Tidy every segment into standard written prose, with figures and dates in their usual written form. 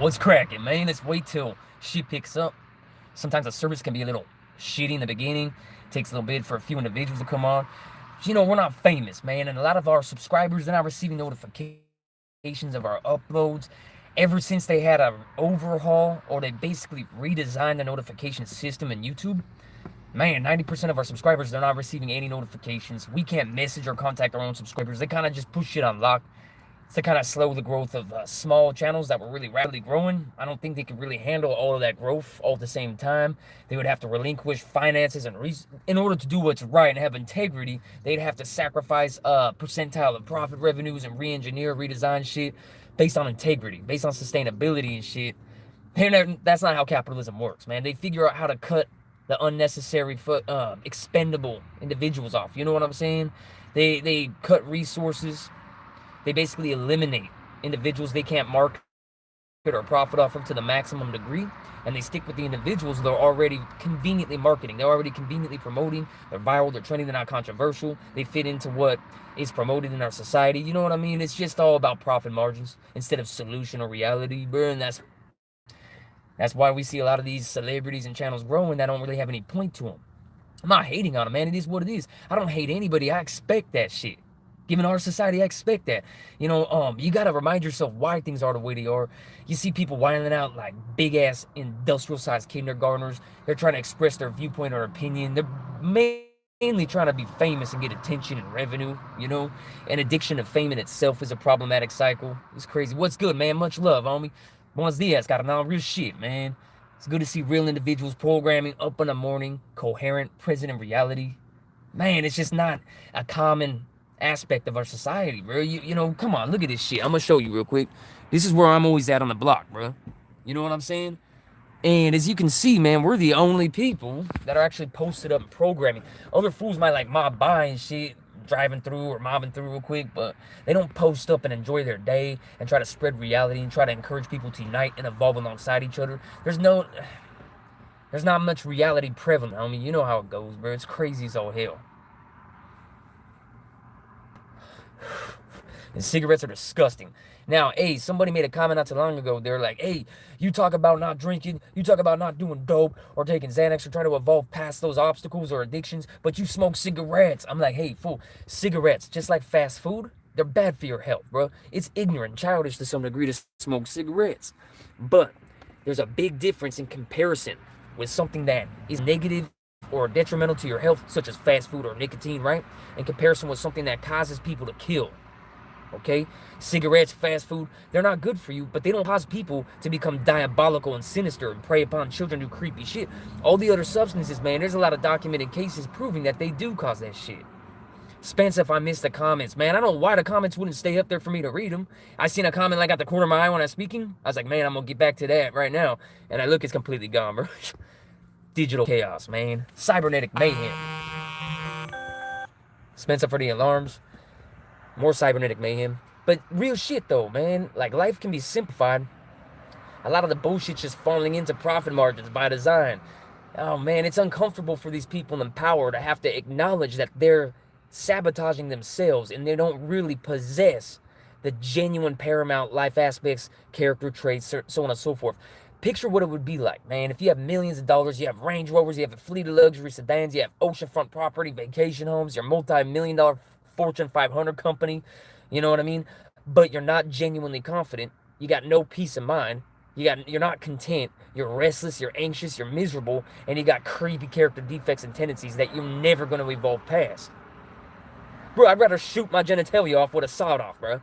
What's cracking, man? Let's wait till shit picks up. Sometimes the service can be a little shitty in the beginning. Takes a little bit for a few individuals to come on. You know, we're not famous, man, and a lot of our subscribers, they're not receiving notifications of our uploads ever since they had a overhaul or they basically redesigned the notification system in YouTube. Man, 90% of our subscribers, they're not receiving any notifications. We can't message or contact our own subscribers. They kind of just push it on lock to kind of slow the growth of small channels that were really rapidly growing. I don't think they could really handle all of that growth all at the same time. They would have to relinquish finances and in order to do what's right and have integrity, they'd have to sacrifice a percentile of profit revenues and re-engineer, redesign shit based on integrity, based on sustainability and shit. That's not how capitalism works, man. They figure out how to cut the unnecessary expendable individuals off. You know what I'm saying? They cut resources. They basically eliminate individuals they can't market or profit off of to the maximum degree, and they stick with the individuals they're already conveniently marketing. They're already conveniently promoting. They're viral. They're trending. They're not controversial. They fit into what is promoted in our society. You know what I mean? It's just all about profit margins instead of solution or reality, bro. And that's why we see a lot of these celebrities and channels growing that don't really have any point to them. I'm not hating on them, man. It is what it is. I don't hate anybody. I expect that shit. Given our society, I expect that. You know, you gotta remind yourself why things are the way they are. You see people whining out like big ass industrial sized kindergartners. They're trying to express their viewpoint or opinion. They're mainly trying to be famous and get attention and revenue, you know? An addiction to fame in itself is a problematic cycle. It's crazy. What's good, man? Much love, homie. Buenos dias, got on real shit, man. It's good to see real individuals programming up in the morning, coherent, present in reality. Man, it's just not a common aspect of our society, bro. You know, come on, look at this shit. I'm gonna show you real quick. This is where I'm always at on the block, bro. You know what I'm saying? And as you can see, man, we're the only people that are actually posted up and programming. Other fools might like mob by and shit, driving through or mobbing through real quick, but they don't post up and enjoy their day and try to spread reality and try to encourage people to unite and evolve alongside each other. There's not much reality prevalent, homie. You know how it goes, bro. It's crazy as all hell. And cigarettes are disgusting. Now, hey, somebody made a comment not too long ago. They're like, hey, you talk about not drinking, you talk about not doing dope or taking Xanax or try to evolve past those obstacles or addictions, but you smoke cigarettes. I'm like, hey, fool, cigarettes, just like fast food, they're bad for your health, bro. It's ignorant, childish to some degree to smoke cigarettes. But there's a big difference in comparison with something that is negative or detrimental to your health, such as fast food or nicotine, right? In comparison with something that causes people to kill. Okay? Cigarettes, fast food, they're not good for you, but they don't cause people to become diabolical and sinister and prey upon children, do creepy shit. All the other substances, man, there's a lot of documented cases proving that they do cause that shit. Spence, if I missed the comments, man, I don't know why the comments wouldn't stay up there for me to read them. I seen a comment like at the corner of my eye when I was speaking. I was like, man, I'm gonna get back to that right now. And I look, it's completely gone, bro. Digital chaos, man. Cybernetic mayhem. Spencer for the alarms. More cybernetic mayhem. But real shit though, man. Like, life can be simplified. A lot of the bullshit's just falling into profit margins by design. Oh man, it's uncomfortable for these people in power to have to acknowledge that they're sabotaging themselves and they don't really possess the genuine paramount life aspects, character traits, so on and so forth. Picture what it would be like, man, if you have millions of dollars, you have Range Rovers, you have a fleet of luxury sedans, you have oceanfront property, vacation homes, your multi-million-dollar Fortune 500 company, you know what I mean? But you're not genuinely confident. You got no peace of mind. You're not content. You're restless. You're anxious. You're miserable, and you got creepy character defects and tendencies that you're never gonna evolve past. Bro, I'd rather shoot my genitalia off with a sawed-off, bro.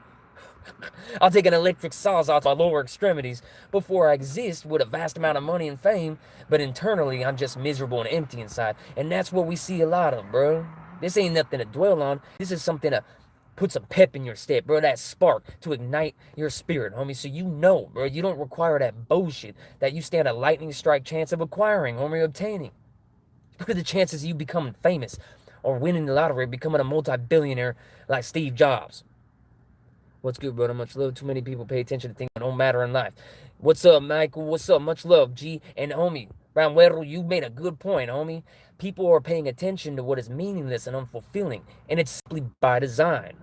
I'll take an electric sawzall to my lower extremities before I exist with a vast amount of money and fame, but internally I'm just miserable and empty inside. And that's what we see a lot of, bro. This ain't nothing to dwell on. This is something to put some pep in your step, bro. That spark to ignite your spirit, homie. So you know, bro, you don't require that bullshit that you stand a lightning strike chance of acquiring, homie, obtaining. What are the chances of you becoming famous or winning the lottery, becoming a multi-billionaire like Steve Jobs? What's good, brother? Much love. Too many people pay attention to things that don't matter in life. What's up, Michael? What's up? Much love, G. And homie, Ranwero, you made a good point, homie. People are paying attention to what is meaningless and unfulfilling, and it's simply by design.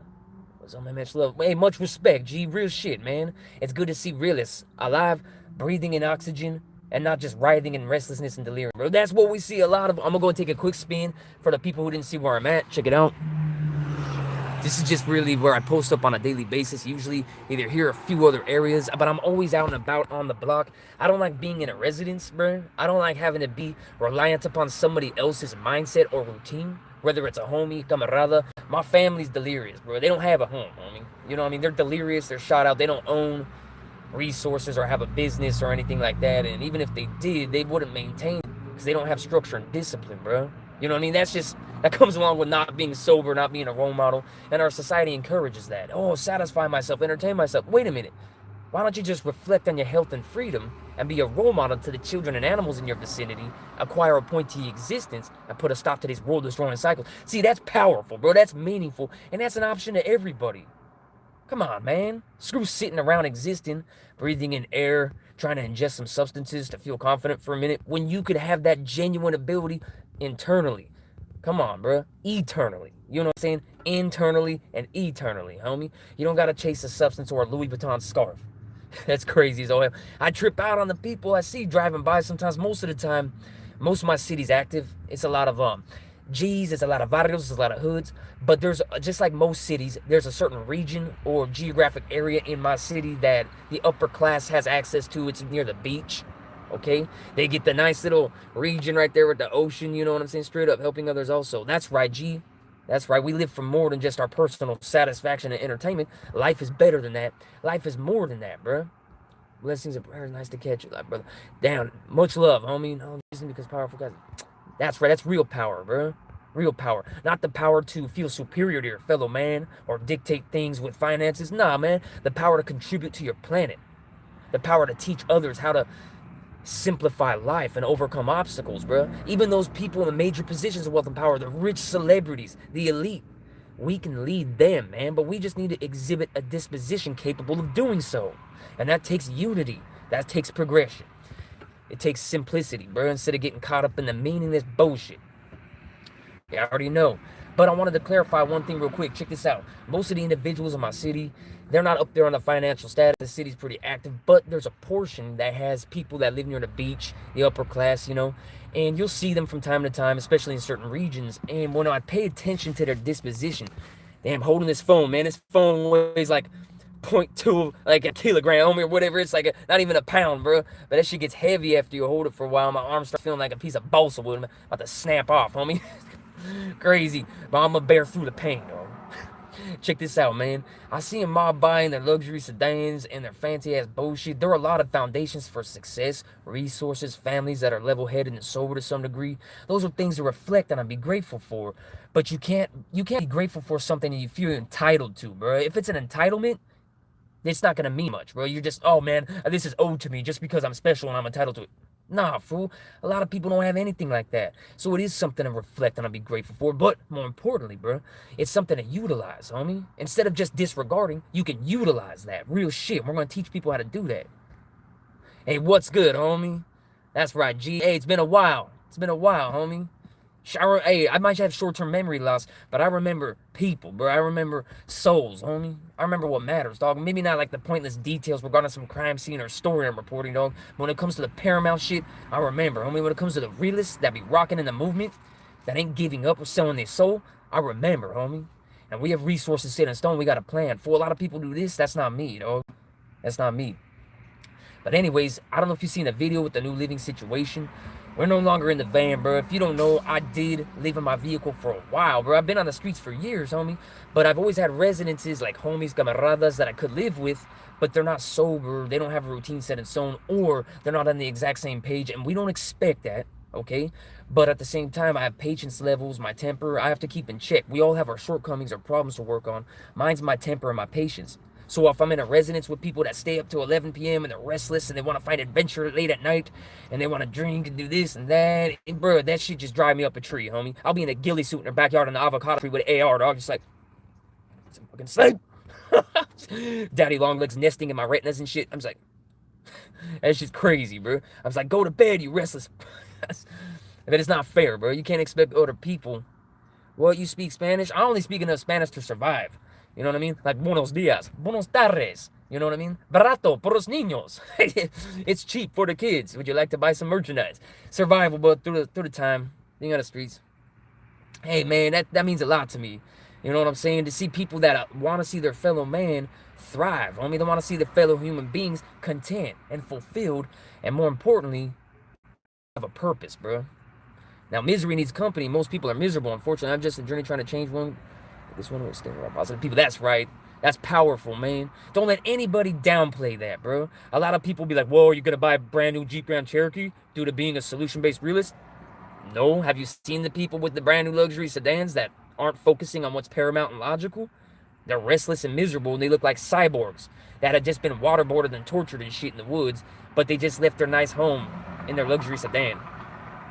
So man, much love. Hey, much respect, G. Real shit, man. It's good to see realists alive, breathing in oxygen, and not just writhing in restlessness and delirium, bro. That's what we see a lot of. I'm gonna go and take a quick spin for the people who didn't see where I'm at. Check it out. This is just really where I post up on a daily basis, usually either here or a few other areas, but I'm always out and about on the block. I don't like being in a residence, bro. I don't like having to be reliant upon somebody else's mindset or routine, whether it's a homie, camarada. My family's delirious, bro. They don't have a home, homie. You know what I mean? They're delirious, they're shot out, they don't own resources or have a business or anything like that, and even if they did, they wouldn't maintain it because they don't have structure and discipline, bro. You know what I mean? That comes along with not being sober, not being a role model, and our society encourages that. Oh, satisfy myself, entertain myself. Wait a minute. Why don't you just reflect on your health and freedom and be a role model to the children and animals in your vicinity, acquire a pointy existence, and put a stop to these world-destroying cycles? See, that's powerful, bro. That's meaningful, and that's an option to everybody. Come on, man. Screw sitting around existing, breathing in air, trying to ingest some substances to feel confident for a minute, when you could have that genuine ability internally. Come on, bro. Eternally. You know what I'm saying? Internally and eternally, homie. You don't gotta chase a substance or a Louis Vuitton scarf. That's crazy as all hell. I trip out on the people I see driving by sometimes. Most of the time, most of my city's active. It's a lot of G's, it's a lot of barrios, it's a lot of hoods. But there's, just like most cities, there's a certain region or geographic area in my city that the upper class has access to. It's near the beach. Okay, they get the nice little region right there with the ocean, you know what I'm saying? Straight up helping others also. That's right, G. That's right. We live for more than just our personal satisfaction and entertainment. Life is better than that. Life is more than that, bro. Blessings and prayers. Nice to catch you, like, brother. Down. Much love, homie. No reason because powerful guys. That's right. That's real power, bro. Real power. Not the power to feel superior to your fellow man or dictate things with finances. Nah, man. The power to contribute to your planet. The power to teach others how to simplify life and overcome obstacles, bro. Even those people in the major positions of wealth and power, the rich celebrities, the elite, we can lead them, man, but we just need to exhibit a disposition capable of doing so. And that takes unity. That takes progression. It takes simplicity, bro, instead of getting caught up in the meaningless bullshit. Yeah, I already know. But I wanted to clarify one thing real quick. Check this out. Most of the individuals in my city, they're not up there on the financial status. The city's pretty active, but there's a portion that has people that live near the beach, the upper class, you know, and you'll see them from time to time, especially in certain regions. And when I pay attention to their disposition, damn, holding this phone, man, this phone weighs like 0.2, like a kilogram or whatever. It's like not even a pound, bro. But that shit gets heavy after you hold it for a while. My arms start feeling like a piece of balsa wood. I'm about to snap off, homie. Crazy, but I'm gonna bear through the pain, though. Check this out, man. I see a mob buying their luxury sedans and their fancy ass bullshit. There are a lot of foundations for success, resources, families that are level-headed and sober to some degree. Those are things to reflect on and be grateful for. But you can't be grateful for something that you feel entitled to, bro. If it's an entitlement, it's not gonna mean much, bro. You're just, oh man, this is owed to me just because I'm special and I'm entitled to it. Nah, fool. A lot of people don't have anything like that. So it is something to reflect on and be grateful for. But more importantly, bro, it's something to utilize, homie. Instead of just disregarding, you can utilize that. Real shit. We're going to teach people how to do that. Hey, what's good, homie? That's right, G. Hey, it's been a while. It's been a while, homie. Hey, I might have short-term memory loss, but I remember people, bro. I remember souls, homie. I remember what matters, dog. Maybe not like the pointless details regarding some crime scene or story I'm reporting, dog. But when it comes to the paramount shit, I remember, homie. When it comes to the realists that be rocking in the movement, that ain't giving up or selling their soul, I remember, homie. And we have resources set in stone. We got a plan. For a lot of people do this, that's not me, dog. That's not me. But anyways, I don't know if you've seen the video with the new living situation. We're no longer in the van, bro. If you don't know, I did live in my vehicle for a while, bro. I've been on the streets for years, homie. But I've always had residences like homies, camaradas that I could live with, but they're not sober. They don't have a routine set in stone, or they're not on the exact same page. And we don't expect that, okay? But at the same time, I have patience levels, my temper, I have to keep in check. We all have our shortcomings or problems to work on. Mine's my temper and my patience. So if I'm in a residence with people that stay up till 11 p.m. and they're restless and they want to find adventure late at night and they want to drink and do this and that, and bro, that shit just drive me up a tree, homie. I'll be in a ghillie suit in their backyard on the avocado tree with an AR, dog, just like, fucking sleep. Daddy long legs nesting in my retinas and shit. I'm just like, that shit's crazy, bro. I was like, go to bed, you restless. But it's not fair, bro. You can't expect other people. Well, you speak Spanish? I only speak enough Spanish to survive. You know what I mean? Like buenos dias, buenos tardes. You know what I mean? Barato por los niños. It's cheap for the kids. Would you like to buy some merchandise? Survival, but through the time, being on the streets. Hey man, that means a lot to me. You know what I'm saying? To see people that want to see their fellow man thrive. I mean, they want to see their fellow human beings content and fulfilled, and more importantly, have a purpose, bro. Now, misery needs company. Most people are miserable. Unfortunately, I'm just a journey trying to change one. This one was staying around positive people. That's right. That's powerful, man. Don't let anybody downplay that, bro. A lot of people be like, whoa, are you going to buy a brand new Jeep Grand Cherokee due to being a solution-based realist? No. Have you seen the people with the brand new luxury sedans that aren't focusing on what's paramount and logical? They're restless and miserable, and they look like cyborgs that had just been waterboarded and tortured and shit in the woods, but they just left their nice home in their luxury sedan.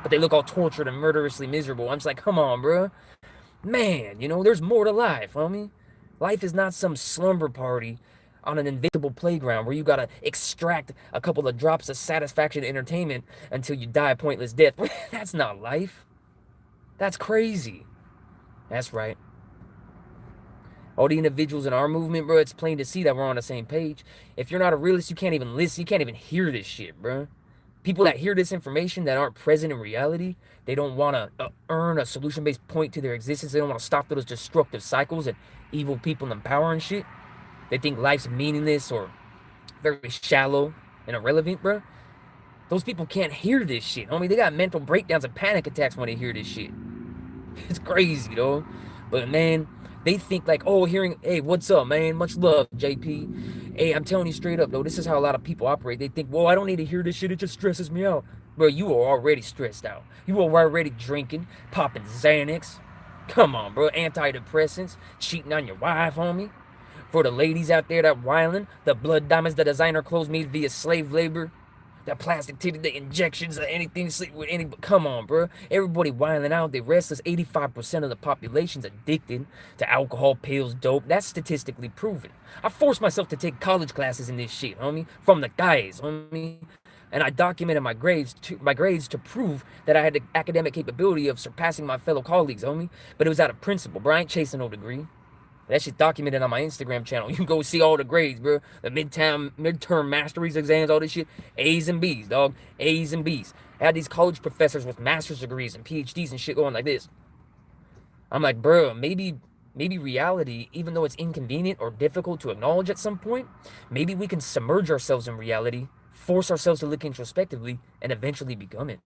But they look all tortured and murderously miserable. I'm just like, come on, bro. Man, you know, there's more to life, homie. Life is not some slumber party on an invisible playground where you gotta extract a couple of drops of satisfaction and entertainment until you die a pointless death. That's not life. That's crazy. That's right. All the individuals in our movement, bro, it's plain to see that we're on the same page. If you're not a realist, you can't even listen. You can't even hear this shit, bro. People that hear this information that aren't present in reality, they don't want to earn a solution-based point to their existence. They don't want to stop those destructive cycles and evil people in power and shit. They think life's meaningless or very shallow and irrelevant, bro. Those people can't hear this shit, homie. They got mental breakdowns and panic attacks when they hear this shit. It's crazy, though. But, man, they think like, oh, hearing, hey, what's up, man? Much love, JP. Hey, I'm telling you straight up, though, this is how a lot of people operate. They think, well, I don't need to hear this shit. It just stresses me out. Bro, you are already stressed out. You are already drinking, popping Xanax. Come on, bro. Antidepressants, cheating on your wife, homie. For the ladies out there that wildin', the blood diamonds, the designer clothes made via slave labor, the plastic titty, the injections, anything, sleep with any. Come on, bro. Everybody wilding out. They restless. 85% of the population's addicted to alcohol, pills, dope. That's statistically proven. I forced myself to take college classes in this shit, homie, from the guys, homie. And I documented my grades to prove that I had the academic capability of surpassing my fellow colleagues, homie. But it was out of principle, bro. I ain't chasing no degree. That shit documented on my Instagram channel. You can go see all the grades, bro. The midterm masteries exams, all this shit. A's and B's, dog. A's and B's. I had these college professors with master's degrees and PhDs and shit going like this. I'm like, bro, maybe reality, even though it's inconvenient or difficult to acknowledge at some point, maybe we can submerge ourselves in reality, force ourselves to look introspectively, and eventually become it.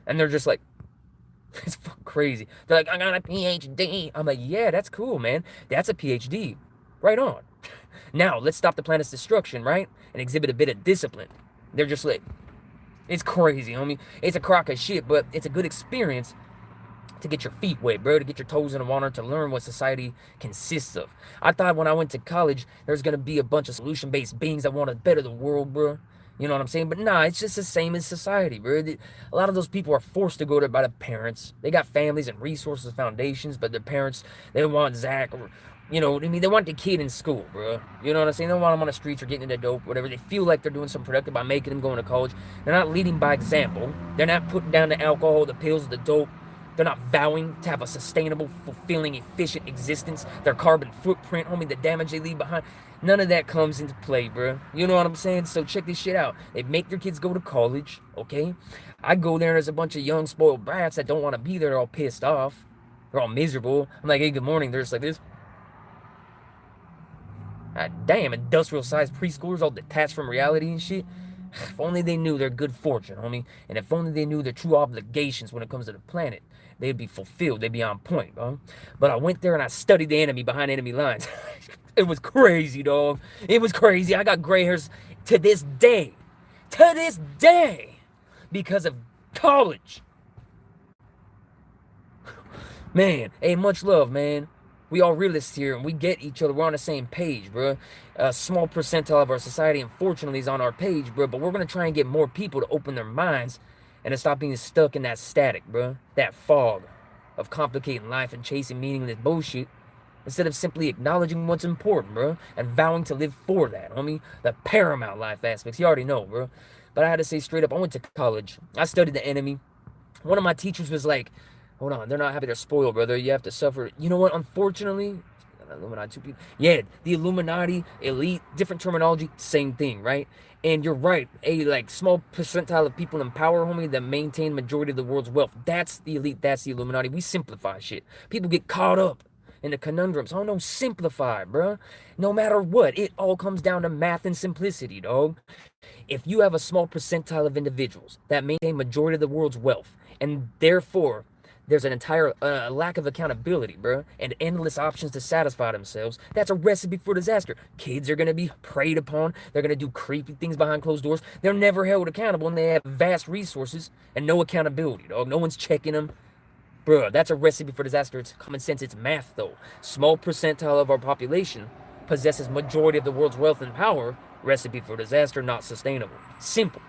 And they're just like, it's fucking crazy. They're like, I got a PhD. I'm like, yeah, that's cool, man. That's a PhD. Right on. Now, let's stop the planet's destruction, right? And exhibit a bit of discipline. They're just like, it's crazy, homie. It's a crock of shit, but it's a good experience to get your feet wet, bro, to get your toes in the water, to learn what society consists of. I thought when I went to college, there's going to be a bunch of solution-based beings that want to better the world, bro. You know what I'm saying? But nah, it's just the same as society, bro. A lot of those people are forced to go there by the parents. They got families and resources, foundations, but their parents, they want Zach or, you know, I mean, they want the kid in school, bro. You know what I'm saying? They don't want them on the streets or getting into dope, whatever. They feel like they're doing something productive by making them go into college. They're not leading by example. They're not putting down the alcohol, the pills, the dope. They're not vowing to have a sustainable, fulfilling, efficient existence. Their carbon footprint, homie, the damage they leave behind. None of that comes into play, bro. You know what I'm saying? So check this shit out. They make their kids go to college, okay? I go there and there's a bunch of young, spoiled brats that don't want to be there. They're all pissed off. They're all miserable. I'm like, hey, good morning. They're just like this. God damn, industrial-sized preschoolers all detached from reality and shit. If only they knew their good fortune, homie. And if only they knew their true obligations when it comes to the planet, they'd be fulfilled. They'd be on point, bro. But I went there and I studied the enemy behind enemy lines. It was crazy, dog. It was crazy. I got gray hairs to this day. To this day. Because of college. Man, hey, much love, man. We all realists here, and we get each other. We're on the same page, bro. A small percentile of our society, unfortunately, is on our page, bro. But we're going to try and get more people to open their minds and to stop being stuck in that static, bro. That fog of complicating life and chasing meaningless bullshit. Instead of simply acknowledging what's important, bro. And vowing to live for that, homie. The paramount life aspects. You already know, bro. But I had to say straight up, I went to college. I studied the enemy. One of my teachers was like, hold on, they're not happy, they're spoiled, brother. You have to suffer. You know what? Unfortunately, Illuminati, two people. Yeah, the Illuminati, elite, different terminology, same thing, right? And you're right, a like small percentile of people in power, homie, that maintain majority of the world's wealth. That's the elite, that's the Illuminati. We simplify shit. People get caught up in the conundrums. Oh no, simplify, bruh. No matter what, it all comes down to math and simplicity, dog. If you have a small percentile of individuals that maintain majority of the world's wealth, and therefore there's an entire lack of accountability, bro, and endless options to satisfy themselves, that's a recipe for disaster. Kids are going to be preyed upon. They're going to do creepy things behind closed doors. They're never held accountable, and they have vast resources and no accountability, dog. No one's checking them. Bro, that's a recipe for disaster. It's common sense. It's math, though. Small percentile of our population possesses majority of the world's wealth and power. Recipe for disaster, not sustainable. Simple.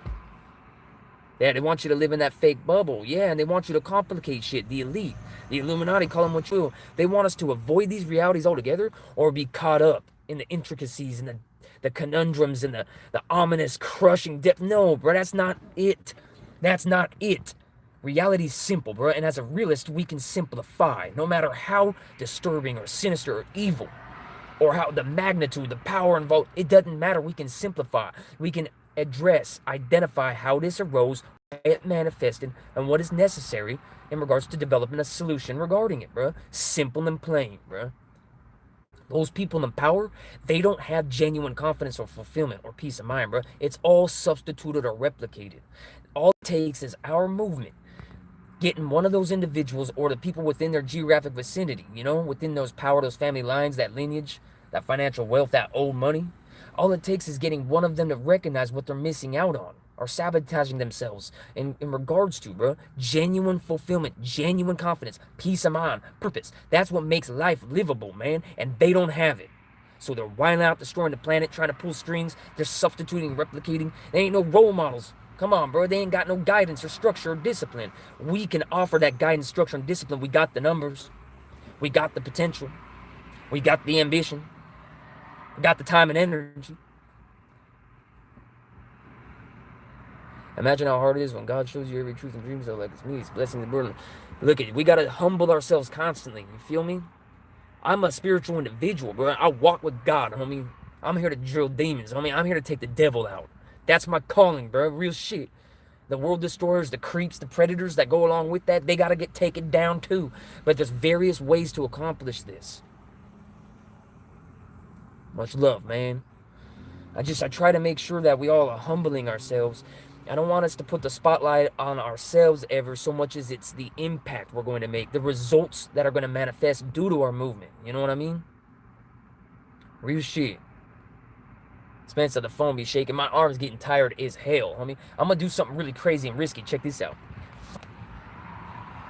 Yeah, they want you to live in that fake bubble. Yeah, and they want you to complicate shit. The elite, the Illuminati, call them what you will. They want us to avoid these realities altogether or be caught up in the intricacies and the conundrums and the ominous, crushing depth. No, bro, that's not it. That's not it. Reality's simple, bro, and as a realist, we can simplify, no matter how disturbing or sinister or evil, or how the magnitude, the power involved, it doesn't matter. We can simplify. We can address, identify how this arose, it manifested, and what is necessary in regards to developing a solution regarding it, bro. Simple and plain, bro. Those people in power, they don't have genuine confidence or fulfillment or peace of mind, bro. It's all substituted or replicated. All it takes is our movement, getting one of those individuals or the people within their geographic vicinity, you know, within those power, those family lines, that lineage, that financial wealth, that old money. All it takes is getting one of them to recognize what they're missing out on or sabotaging themselves in regards to, bro. Genuine fulfillment, genuine confidence, peace of mind, purpose. That's what makes life livable, man. And they don't have it. So they're wilding out, destroying the planet, trying to pull strings. They're substituting, replicating. They ain't no role models. Come on, bro. They ain't got no guidance or structure or discipline. We can offer that guidance, structure, and discipline. We got the numbers. We got the potential. We got the ambition. We got the time and energy. Imagine how hard it is when God shows you every truth and dreams. Like it's me, it's blessing the burden. Look at it. We got to humble ourselves constantly. You feel me? I'm a spiritual individual, bro. I walk with God, homie. I'm here to drill demons, homie. I'm here to take the devil out. That's my calling, bro. Real shit. The world destroyers, the creeps, the predators that go along with that, they got to get taken down too. But there's various ways to accomplish this. Much love, man. I try to make sure that we all are humbling ourselves. I don't want us to put the spotlight on ourselves ever so much as it's the impact we're going to make, the results that are going to manifest due to our movement. You know what I mean? Real shit. Spencer, the phone be shaking. My arm's getting tired as hell, homie. I'm gonna do something really crazy and risky. Check this out.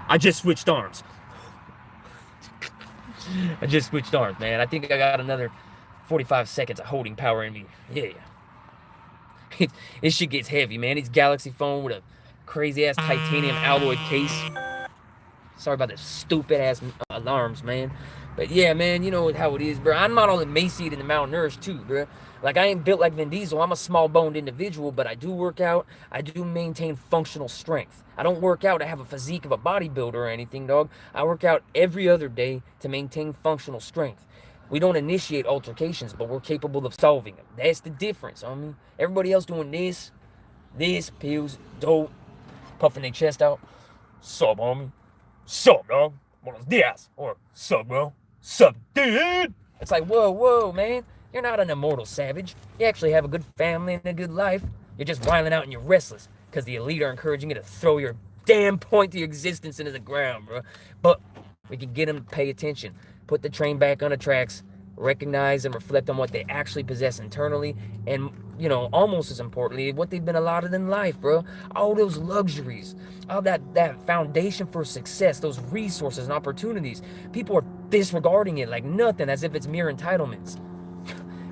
I just switched arms. I just switched arms, man. I think I got another 45 seconds of holding power in me. Yeah. This shit gets heavy, man. It's Galaxy phone with a crazy-ass titanium alloy case. Sorry about the stupid-ass alarms, man. But yeah, man, you know how it is, bro. I'm not all emaciated and malnourished, too, bro. Like, I ain't built like Vin Diesel. I'm a small-boned individual, but I do work out. I do maintain functional strength. I don't work out to have a physique of a bodybuilder or anything, dog. I work out every other day to maintain functional strength. We don't initiate altercations, but we're capable of solving them. That's the difference, homie. Everybody else doing this, pills, dope, puffing their chest out. Sup, homie? Sup, dog? Buenos dias. Or sup, bro? Sup, dude? It's like, whoa, man. You're not an immortal savage. You actually have a good family and a good life. You're just wilding out and you're restless because the elite are encouraging you to throw your damn point to your existence into the ground, bro. But we can get them to pay attention. Put the train back on the tracks, recognize and reflect on what they actually possess internally, and, you know, almost as importantly, what they've been allotted in life, bro. All those luxuries, all that foundation for success, those resources and opportunities. People are disregarding it like nothing, as if it's mere entitlements.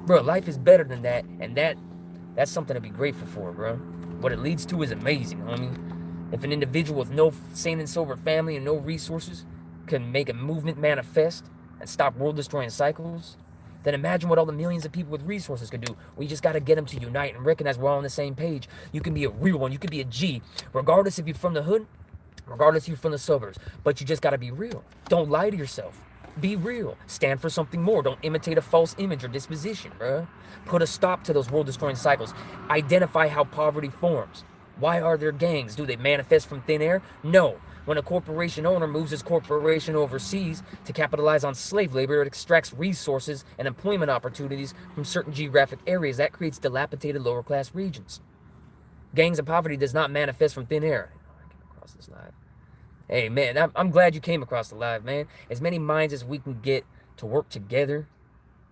Bro, life is better than that, and that's something to be grateful for, bro. What it leads to is amazing, homie. If an individual with no sane and sober family and no resources can make a movement manifest and stop world-destroying cycles, then imagine what all the millions of people with resources could do. We just got to get them to unite and recognize we're all on the same page. You can be a real one. You can be a G, regardless if you're from the hood, regardless if you're from the suburbs. But you just got to be real. Don't lie to yourself. Be real. Stand for something more. Don't imitate a false image or disposition, bruh. Put a stop to those world-destroying cycles. Identify how poverty forms. Why are there gangs? Do they manifest from thin air? No. When a corporation owner moves his corporation overseas to capitalize on slave labor, it extracts resources and employment opportunities from certain geographic areas. That creates dilapidated lower-class regions. Gangs and poverty does not manifest from thin air. I came across this live. Hey, man, I'm glad you came across the live, man. As many minds as we can get to work together,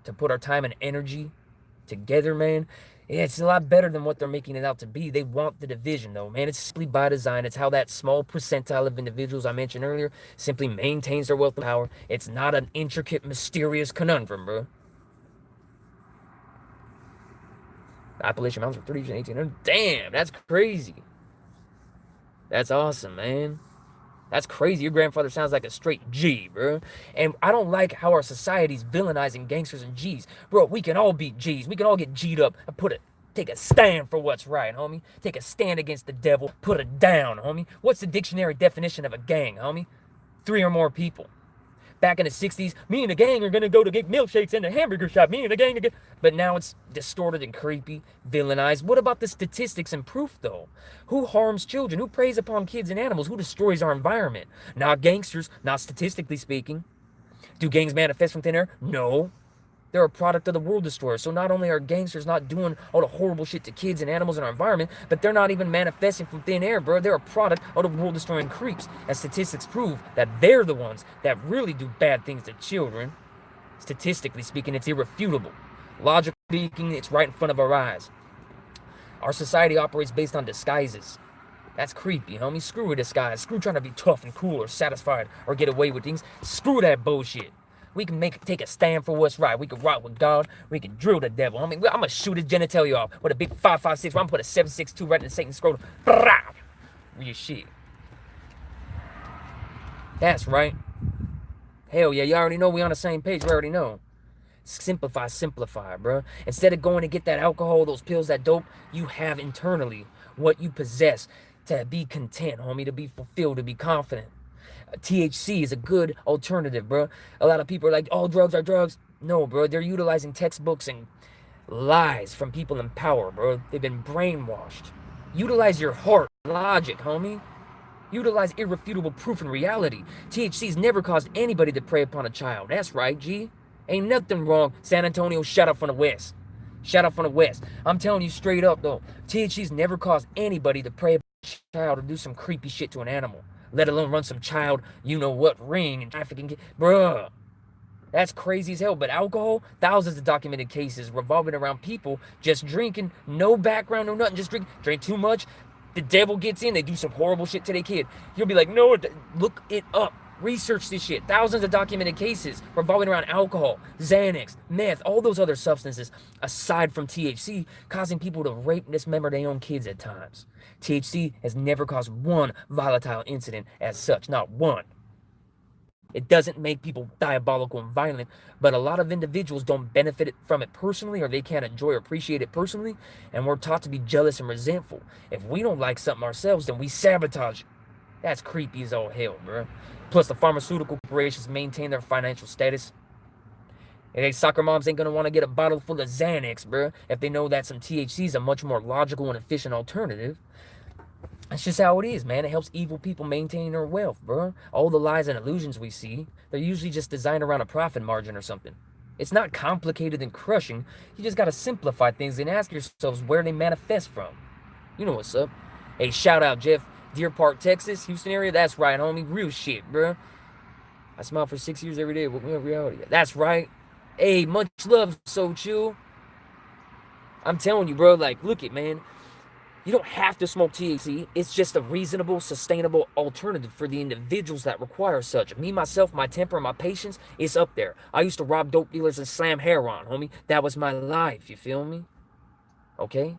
to put our time and energy together, man, it's a lot better than what they're making it out to be. They want the division, though, man. It's simply by design. It's how that small percentile of individuals I mentioned earlier simply maintains their wealth and power. It's not an intricate, mysterious conundrum, bro. The Appalachian Mountains were 30 and 1800. Damn, that's crazy. That's awesome, man. That's crazy. Your grandfather sounds like a straight G, bro. And I don't like how our society's villainizing gangsters and G's. Bro, we can all be G's. We can all get G'd up and take a stand for what's right, homie. Take a stand against the devil. Put it down, homie. What's the dictionary definition of a gang, homie? 3 or more people. Back in the 60s, me and the gang are gonna go to get milkshakes in the hamburger shop. Me and the gang are But now it's distorted and creepy, villainized. What about the statistics and proof, though? Who harms children? Who preys upon kids and animals? Who destroys our environment? Not gangsters, not statistically speaking. Do gangs manifest from thin air? No. They're a product of the world destroyer. So not only are gangsters not doing all the horrible shit to kids and animals in our environment, but they're not even manifesting from thin air, bro. They're a product of the world destroying creeps. And statistics prove that they're the ones that really do bad things to children. Statistically speaking, it's irrefutable. Logically speaking, it's right in front of our eyes. Our society operates based on disguises. That's creepy, homie. Screw a disguise. Screw trying to be tough and cool or satisfied or get away with things. Screw that bullshit. We can take a stand for what's right. We can rock with God. We can drill the devil. I mean, I'm going to shoot his genitalia off with a big 5.56. I'm going to put a 7.62 right in Satan's scrotum. Real shit. That's right. Hell yeah, you already know we on the same page. We already know. Simplify, bro. Instead of going to get that alcohol, those pills, that dope, you have internally what you possess to be content, homie, to be fulfilled, to be confident. THC is a good alternative, bro. A lot of people are like, all drugs are drugs. No, bro. They're utilizing textbooks and lies from people in power, bro. They've been brainwashed. Utilize your heart and logic, homie. Utilize irrefutable proof and reality. THC's never caused anybody to prey upon a child. That's right, G. Ain't nothing wrong. San Antonio, shout out from the West. Shout out from the West. I'm telling you straight up, though. THC's never caused anybody to prey upon a child or do some creepy shit to an animal. Let alone run some child, you-know-what ring and trafficking. Bruh, that's crazy as hell. But alcohol, thousands of documented cases revolving around people just drinking, no background, no nothing, just drink too much. The devil gets in, they do some horrible shit to their kid. You'll be like, no, look it up. Research this shit. Thousands of documented cases revolving around alcohol, Xanax, meth, all those other substances, aside from THC, causing people to rape and dismember their own kids at times. THC has never caused one volatile incident as such, not one. It doesn't make people diabolical and violent, but a lot of individuals don't benefit from it personally, or they can't enjoy or appreciate it personally, and we're taught to be jealous and resentful. If we don't like something ourselves, then we sabotage it. That's creepy as all hell, bro. Plus, the pharmaceutical corporations maintain their financial status. And they soccer moms ain't gonna want to get a bottle full of Xanax, bro, if they know that some THC is a much more logical and efficient alternative. That's just how it is, man. It helps evil people maintain their wealth, bro. All the lies and illusions we see, they're usually just designed around a profit margin or something. It's not complicated and crushing. You just gotta simplify things and ask yourselves where they manifest from. You know what's up. Hey, shout out, Jeff. Deer Park, Texas, Houston area. That's right, homie. Real shit, bro. I smile for 6 years every day with reality. That's right. Hey, much love, So Chill. I'm telling you, bro, like, look it, man. You don't have to smoke THC. It's just a reasonable, sustainable alternative for the individuals that require such. Me, myself, my temper, my patience, it's up there. I used to rob dope dealers and slam heroin, homie. That was my life, you feel me? Okay?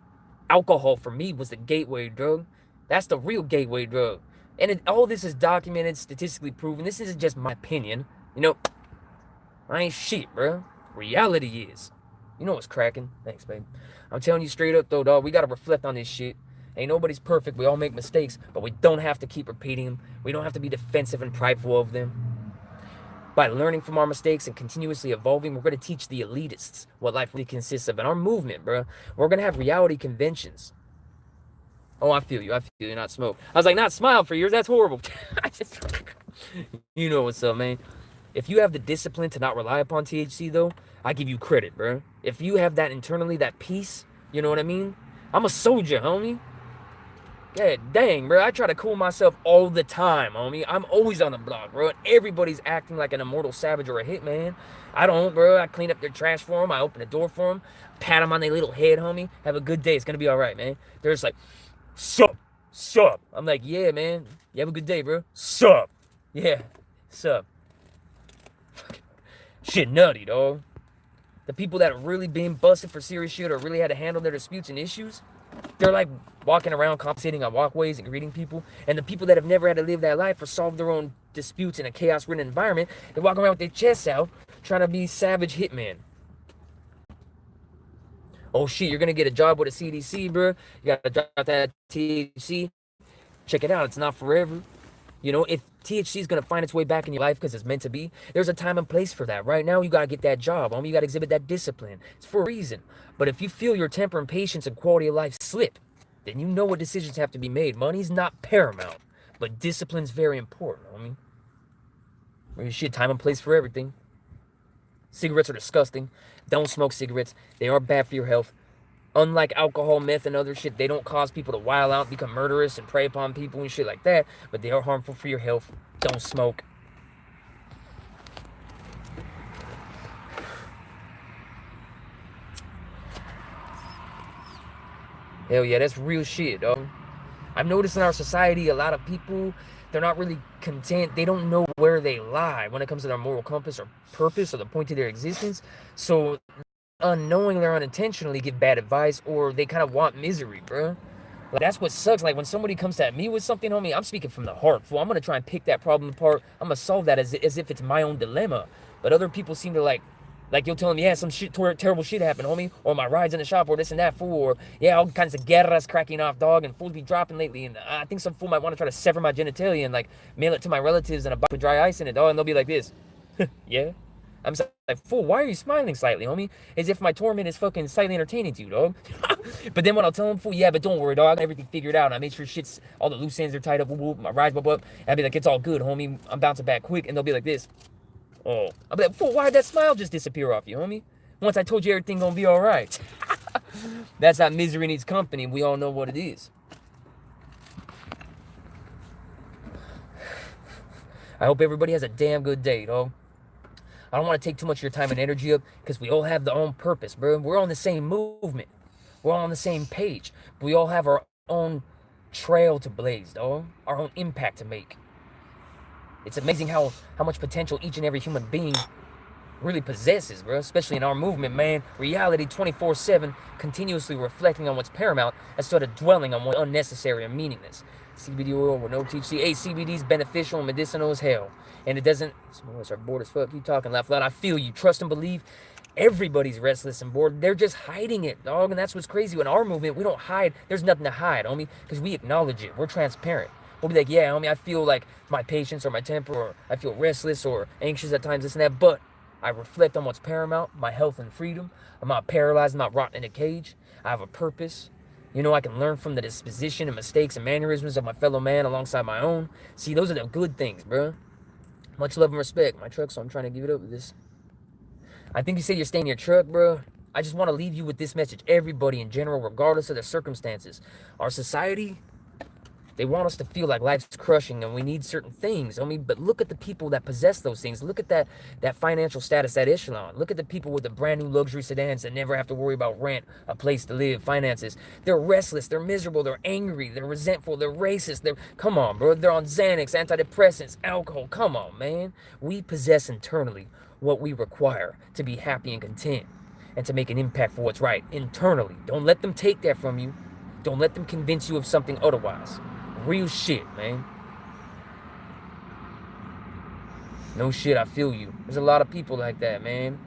Alcohol, for me, was the gateway drug. That's the real gateway drug. And all this is documented, statistically proven. This isn't just my opinion. You know, I ain't shit, bro. Reality is. You know what's cracking. Thanks, babe. I'm telling you straight up, though, dog. We got to reflect on this shit. Ain't nobody's perfect. We all make mistakes. But we don't have to keep repeating them. We don't have to be defensive and prideful of them. By learning from our mistakes and continuously evolving, we're going to teach the elitists what life really consists of. And our movement, bro, we're going to have reality conventions. Oh, I feel you. I feel you. Not smoke. I was like, not smile for years. That's horrible. You know what's up, man. If you have the discipline to not rely upon THC, though, I give you credit, bro. If you have that internally, that peace, you know what I mean? I'm a soldier, homie. Yeah, dang, bro. I try to cool myself all the time, homie. I'm always on the block, bro. And everybody's acting like an immortal savage or a hitman. I don't, bro. I clean up their trash for them. I open the door for them. Pat them on their little head, homie. Have a good day. It's going to be all right, man. They're just like, sup, sup. I'm like, yeah, man. You have a good day, bro. Sup. Yeah, sup. Shit nutty, dog. The people that are really being busted for serious shit or really had to handle their disputes and issues, they're like walking around compensating on walkways and greeting people. And the people that have never had to live that life or solve their own disputes in a chaos-ridden environment, they walk around with their chests out trying to be savage hitman. Oh shit, you're gonna get a job with a CDC, bro. You gotta drop that THC. Check it out, it's not forever. You know, if THC is going to find its way back in your life because it's meant to be, there's a time and place for that. Right now, you got to get that job, homie. You got to exhibit that discipline. It's for a reason. But if you feel your temper and patience and quality of life slip, then you know what decisions have to be made. Money's not paramount, but discipline's very important, homie. Well, shit, time and place for everything. Cigarettes are disgusting. Don't smoke cigarettes. They are bad for your health. Unlike alcohol, meth, and other shit, they don't cause people to wild out, become murderous, and prey upon people and shit like that. But they are harmful for your health. Don't smoke. Hell yeah, that's real shit, dog. I've noticed in our society, a lot of people, they're not really content. They don't know where they lie when it comes to their moral compass or purpose or the point of their existence. So unknowingly or unintentionally give bad advice, or they kind of want misery, bro. Like, that's what sucks. Like, when somebody comes at me with something, homie, I'm speaking from the heart. Fool. I'm gonna try and pick that problem apart. I'm gonna solve that as if it's my own dilemma. But other people seem to like you'll tell them, yeah, some shit, terrible shit happened, homie, or my ride's in the shop, or this and that, fool, or yeah, all kinds of guerras cracking off, dog, and fools be dropping lately, and I think some fool might want to try to sever my genitalia and like mail it to my relatives in a box with dry ice in it, dog, and they'll be like this, yeah. I'm like, fool, why are you smiling slightly, homie? As if my torment is fucking slightly entertaining to you, dog. But then when I'll tell them, fool, yeah, but don't worry, dog, I got everything figured out. And I made sure shit's, all the loose ends are tied up, whoop, whoop, my rides, whoop, whoop. And I'll be like, it's all good, homie. I'm bouncing back quick. And they'll be like this. Oh. I'll be like, fool, why did that smile just disappear off you, homie? Once I told you everything gonna be all right. That's how misery needs company. We all know what it is. I hope everybody has a damn good day, dog. I don't want to take too much of your time and energy up because we all have the own purpose, bro. We're on the same movement. We're all on the same page. We all have our own trail to blaze, dog. Our own impact to make. It's amazing how much potential each and every human being really possesses, bro. Especially in our movement, man. Reality 24/7, continuously reflecting on what's paramount instead of dwelling on what's unnecessary and meaningless. CBD oil with no THC. Hey, CBD is beneficial and medicinal as hell. And it doesn't... Some of us are bored as fuck. Keep talking, laugh loud. I feel you. Trust and believe. Everybody's restless and bored. They're just hiding it, dog. And that's what's crazy. In our movement, we don't hide. There's nothing to hide, homie. Because we acknowledge it. We're transparent. We'll be like, yeah, homie, I feel like my patience or my temper, or I feel restless or anxious at times, this and that. But I reflect on what's paramount, my health and freedom. I'm not paralyzed. I'm not rotten in a cage. I have a purpose. You know, I can learn from the disposition and mistakes and mannerisms of my fellow man alongside my own. See, those are the good things, bro. Much love and respect. My truck, so I'm trying to give it up with this. I think you said you're staying in your truck, bro. I just want to leave you with this message. Everybody in general, regardless of their circumstances. Our society, they want us to feel like life's crushing and we need certain things. I mean, but look at the people that possess those things. Look at that financial status, that echelon. Look at the people with the brand new luxury sedans that never have to worry about rent, a place to live, finances. They're restless, they're miserable, they're angry, they're resentful, they're racist. Come on, bro. They're on Xanax, antidepressants, alcohol. Come on, man. We possess internally what we require to be happy and content and to make an impact for what's right internally. Don't let them take that from you. Don't let them convince you of something otherwise. Real shit, man. No shit, I feel you. There's a lot of people like that, man.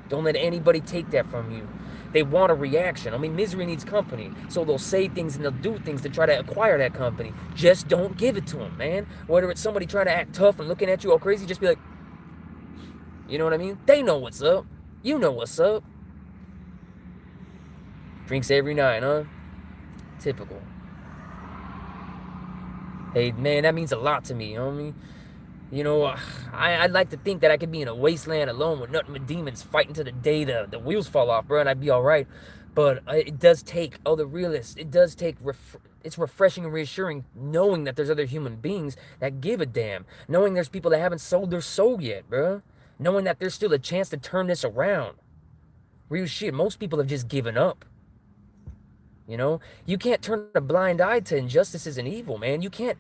Don't let anybody take that from you. They want a reaction. I mean, misery needs company. So they'll say things and they'll do things to try to acquire that company. Just don't give it to them, man. Whether it's somebody trying to act tough and looking at you all crazy, just be like, You know what I mean? They know what's up. You know what's up. Drinks every night, huh? Typical. Hey, man, that means a lot to me, homie. You know, I'd like to think that I could be in a wasteland alone with nothing but demons fighting to the day the wheels fall off, bro, and I'd be all right. But it does take other realists. It does take, it's refreshing and reassuring knowing that there's other human beings that give a damn. Knowing there's people that haven't sold their soul yet, bro. Knowing that there's still a chance to turn this around. Real shit, most people have just given up. You know, you can't turn a blind eye to injustices and evil, man. You can't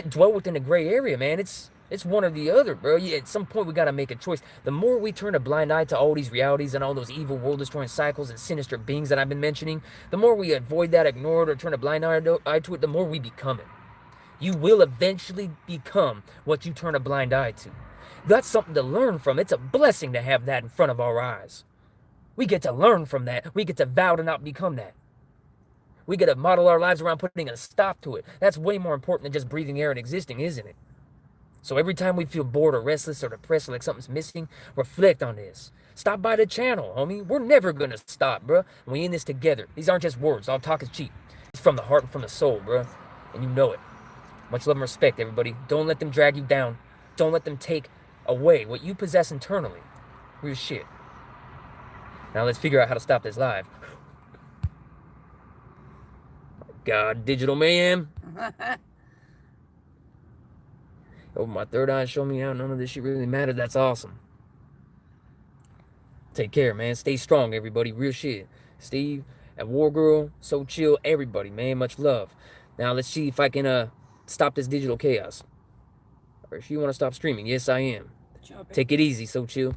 dwell within the gray area, man. It's one or the other, bro. At some point, we got to make a choice. The more we turn a blind eye to all these realities and all those evil, world-destroying cycles and sinister beings that I've been mentioning, the more we avoid that, ignore it, or turn a blind eye to it, the more we become it. You will eventually become what you turn a blind eye to. That's something to learn from. It's a blessing to have that in front of our eyes. We get to learn from that. We get to vow to not become that. We get to model our lives around putting a stop to it. That's way more important than just breathing air and existing, isn't it? So every time we feel bored or restless or depressed or like something's missing, reflect on this. Stop by the channel, homie. We're never going to stop, bro. We in this together. These aren't just words. All talk is cheap. It's from the heart and from the soul, bro. And you know it. Much love and respect, everybody. Don't let them drag you down. Don't let them take away what you possess internally. Real shit. Now let's figure out how to stop this live. God, digital man. Oh, my third eye showed me how none of this shit really mattered. That's awesome. Take care, man. Stay strong, everybody. Real shit. Steve at War Girl, So Chill, everybody, man. Much love. Now let's see if I can stop this digital chaos. Or if you want to stop streaming, yes, I am. Take it easy, So Chill.